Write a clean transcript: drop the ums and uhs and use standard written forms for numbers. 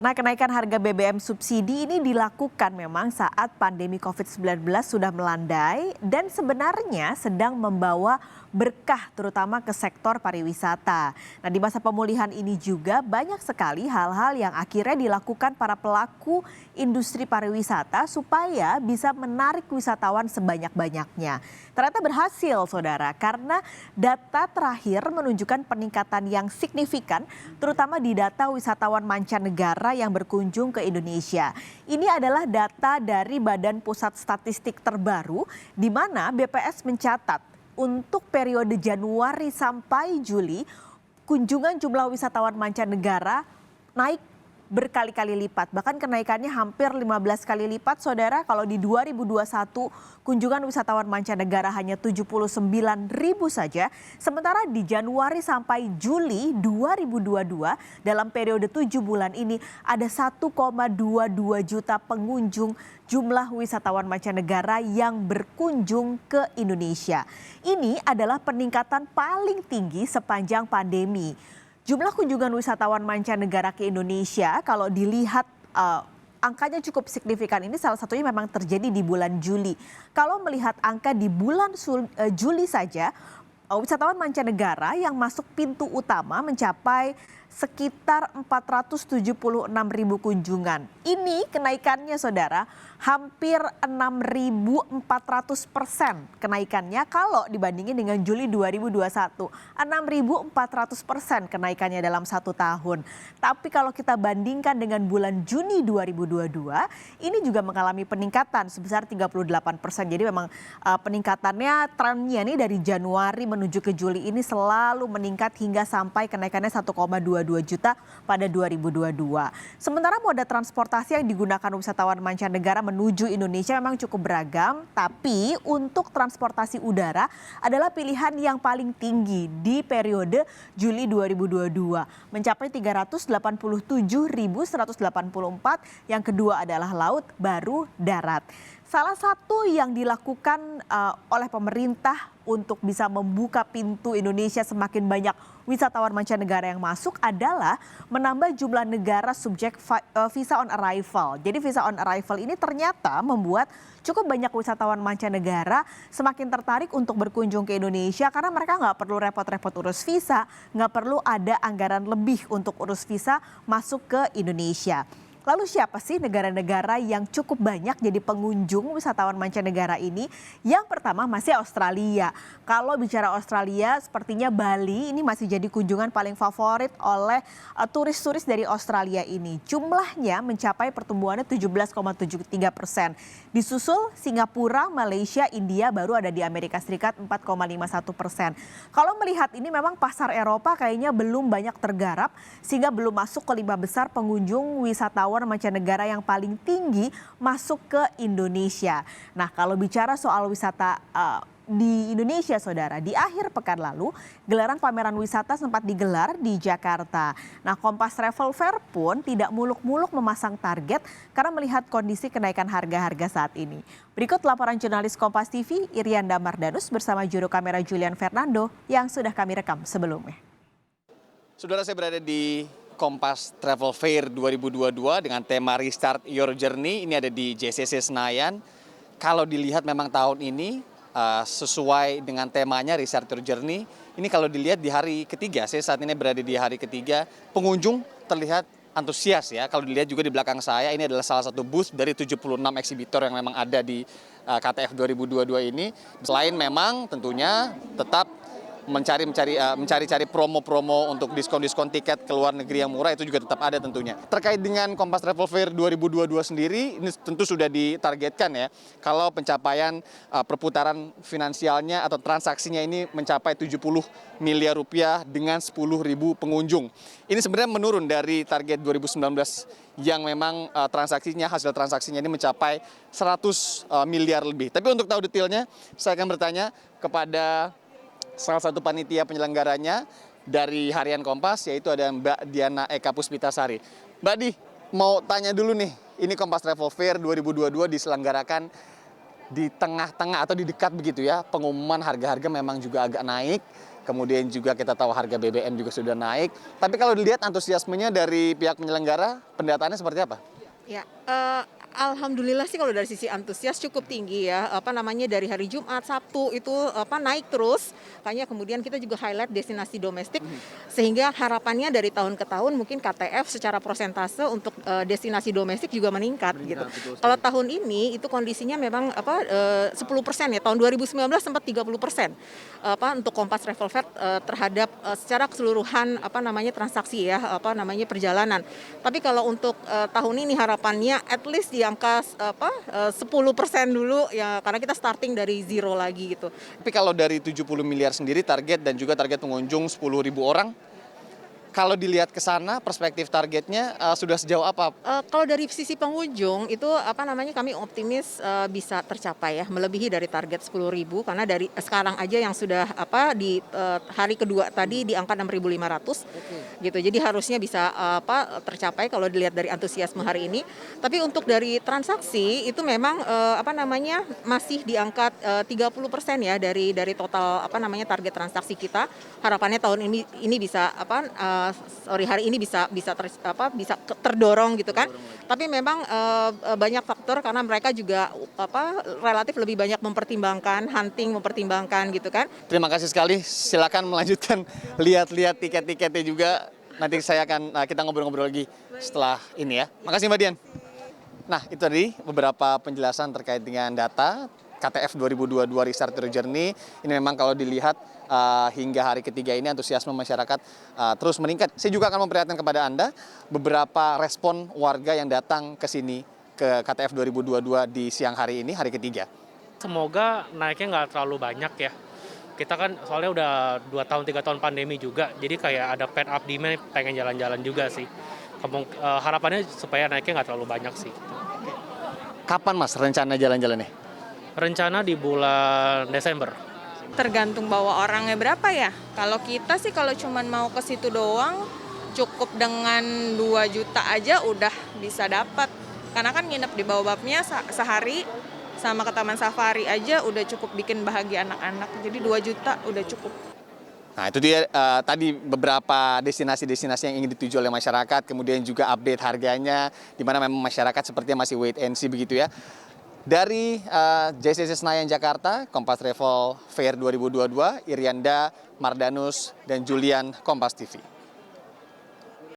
Nah, kenaikan harga BBM subsidi ini dilakukan memang saat pandemi COVID-19 sudah melandai dan sebenarnya sedang membawa berkah terutama ke sektor pariwisata. Nah, di masa pemulihan ini juga banyak sekali hal-hal yang akhirnya dilakukan para pelaku industri pariwisata supaya bisa menarik wisatawan sebanyak-banyaknya. Ternyata berhasil, saudara, karena data terakhir menunjukkan peningkatan yang signifikan terutama di data wisatawan mancanegara yang berkunjung ke Indonesia. Ini adalah data dari Badan Pusat Statistik terbaru di mana BPS mencatat untuk periode Januari sampai Juli kunjungan jumlah wisatawan mancanegara naik berkali-kali lipat. Bahkan kenaikannya hampir 15 kali lipat, saudara. Kalau di 2021 kunjungan wisatawan mancanegara hanya 79.000 saja. Sementara di Januari sampai Juli 2022 dalam periode 7 bulan ini ada 1,22 juta pengunjung jumlah wisatawan mancanegara yang berkunjung ke Indonesia. Ini adalah peningkatan paling tinggi sepanjang pandemi. Jumlah kunjungan wisatawan mancanegara ke Indonesia kalau dilihat angkanya cukup signifikan, ini salah satunya memang terjadi di bulan Juli. Kalau melihat angka di bulan Juli saja, wisatawan mancanegara yang masuk pintu utama mencapai sekitar 476.000 kunjungan. Ini kenaikannya, saudara, hampir 6.400% kenaikannya kalau dibandingin dengan Juli 2021. 6.400% kenaikannya dalam satu tahun. Tapi kalau kita bandingkan dengan bulan Juni 2022, ini juga mengalami peningkatan sebesar 38%. Jadi memang peningkatannya, trennya nih dari Januari menuju ke Juli ini selalu meningkat hingga sampai kenaikannya 1,22 juta pada 2022. Sementara moda transportasi yang digunakan wisatawan mancanegara menuju Indonesia memang cukup beragam, tapi untuk transportasi udara adalah pilihan yang paling tinggi di periode Juli 2022, mencapai 387.184, yang kedua adalah laut, baru darat. Salah satu yang dilakukan oleh pemerintah untuk bisa membuka pintu Indonesia semakin banyak wisatawan mancanegara yang masuk adalah menambah jumlah negara subjek visa on arrival. Jadi visa on arrival ini ternyata membuat cukup banyak wisatawan mancanegara semakin tertarik untuk berkunjung ke Indonesia karena mereka nggak perlu repot-repot urus visa, nggak perlu ada anggaran lebih untuk urus visa masuk ke Indonesia. Lalu siapa sih negara-negara yang cukup banyak jadi pengunjung wisatawan mancanegara ini? Yang pertama masih Australia. Kalau bicara Australia, sepertinya Bali ini masih jadi kunjungan paling favorit oleh turis-turis dari Australia ini. Jumlahnya mencapai pertumbuhannya 17,73%. Disusul Singapura, Malaysia, India, baru ada di Amerika Serikat 4,51%. Kalau melihat ini memang pasar Eropa kayaknya belum banyak tergarap sehingga belum masuk ke 5 besar pengunjung wisatawan mancanegara yang paling tinggi masuk ke Indonesia. Nah, kalau bicara soal wisata di Indonesia, saudara, di akhir pekan lalu gelaran pameran wisata sempat digelar di Jakarta. Nah, Kompas Travel Fair pun tidak muluk-muluk memasang target karena melihat kondisi kenaikan harga-harga saat ini. Berikut laporan jurnalis Kompas TV Irianda Mardanus bersama juru kamera Julian Fernando yang sudah kami rekam sebelumnya. Saudara, saya berada di Kompas Travel Fair 2022 dengan tema Restart Your Journey. Ini ada di JCC Senayan. Kalau dilihat memang tahun ini sesuai dengan temanya Restart Your Journey. Ini kalau dilihat di hari ketiga, saya saat ini berada di hari ketiga, pengunjung terlihat antusias ya. Kalau dilihat juga di belakang saya, ini adalah salah satu booth dari 76 eksibitor yang memang ada di KTF 2022 ini. Selain memang tentunya tetap mencari promo-promo untuk diskon-diskon tiket ke luar negeri yang murah, itu juga tetap ada tentunya. Terkait dengan Kompas Travel Fair 2022 sendiri, ini tentu sudah ditargetkan ya, kalau pencapaian perputaran finansialnya atau transaksinya ini mencapai 70 miliar rupiah dengan 10.000 pengunjung. Ini sebenarnya menurun dari target 2019 yang memang hasil transaksinya ini mencapai 100 miliar lebih. Tapi untuk tahu detailnya, saya akan bertanya kepada salah satu panitia penyelenggaranya dari Harian Kompas, yaitu ada Mbak Diana Eka Puspitasari. Mbak Di, mau tanya dulu nih, ini Kompas Travel Fair 2022 diselenggarakan di tengah-tengah atau di dekat begitu ya, pengumuman harga-harga memang juga agak naik. kemudian juga kita tahu harga BBM juga sudah naik. Tapi kalau dilihat antusiasmenya dari pihak penyelenggara, pendataannya seperti apa? Ya, alhamdulillah sih kalau dari sisi antusias cukup tinggi ya. Dari hari Jumat, Sabtu itu naik terus. Makanya kemudian kita juga highlight destinasi domestik sehingga harapannya dari tahun ke tahun mungkin KTF secara persentase untuk destinasi domestik juga meningkat gitu. Kalau tahun ini itu kondisinya memang 10% ya. Tahun 2019 sempat 30% untuk Kompas Travel Fair terhadap secara keseluruhan transaksi ya, perjalanan. Tapi kalau untuk tahun ini harapannya at least di angka 10% dulu ya, karena kita starting dari zero lagi gitu. Tapi kalau dari 70 miliar sendiri target dan juga target pengunjung 10.000 orang, kalau dilihat ke sana perspektif targetnya sudah sejauh apa? Kalau dari sisi pengunjung itu kami optimis bisa tercapai ya, melebihi dari target 10.000 karena dari sekarang aja yang sudah di hari kedua tadi di angka 6.500 gitu. Jadi harusnya bisa tercapai kalau dilihat dari antusiasme hari ini. Tapi untuk dari transaksi itu memang masih di angka 30% ya dari total target transaksi kita. Harapannya tahun ini bisa hari ini bisa terdorong gitu kan. Tapi memang banyak faktor karena mereka juga relatif lebih banyak mempertimbangkan hunting, mempertimbangkan gitu kan. Terima kasih sekali. Silakan melanjutkan lihat-lihat tiket-tiketnya juga. Nanti kita ngobrol-ngobrol lagi setelah ini ya. Makasih Mbak Dian. Nah, itu tadi beberapa penjelasan terkait dengan data KTF 2022 Restart Your Journey. Ini memang kalau dilihat hingga hari ketiga ini antusiasme masyarakat terus meningkat. Saya juga akan memperlihatkan kepada Anda beberapa respon warga yang datang ke sini ke KTF 2022 di siang hari ini, hari ketiga. Semoga naiknya nggak terlalu banyak ya. Kita kan soalnya udah 2 tahun 3 tahun pandemi juga, jadi kayak ada pent up demand, pengen jalan-jalan juga sih. Harapannya supaya naiknya nggak terlalu banyak sih. Kapan Mas rencana jalan-jalannya? Rencana di bulan Desember. Tergantung bawa orangnya berapa ya. Kalau kita sih kalau cuman mau ke situ doang cukup dengan 2 juta aja udah bisa dapat. Karena kan nginep di Baobabnya sehari sama ke Taman Safari aja udah cukup bikin bahagia anak-anak. Jadi 2 juta udah cukup. Nah itu dia tadi beberapa destinasi-destinasi yang ingin dituju oleh masyarakat, kemudian juga update harganya, di mana memang masyarakat sepertinya masih wait and see begitu ya. Dari JCC Senayan Jakarta, Kompas Travel Fair 2022, Irianda, Mardanus, dan Julian, Kompas TV.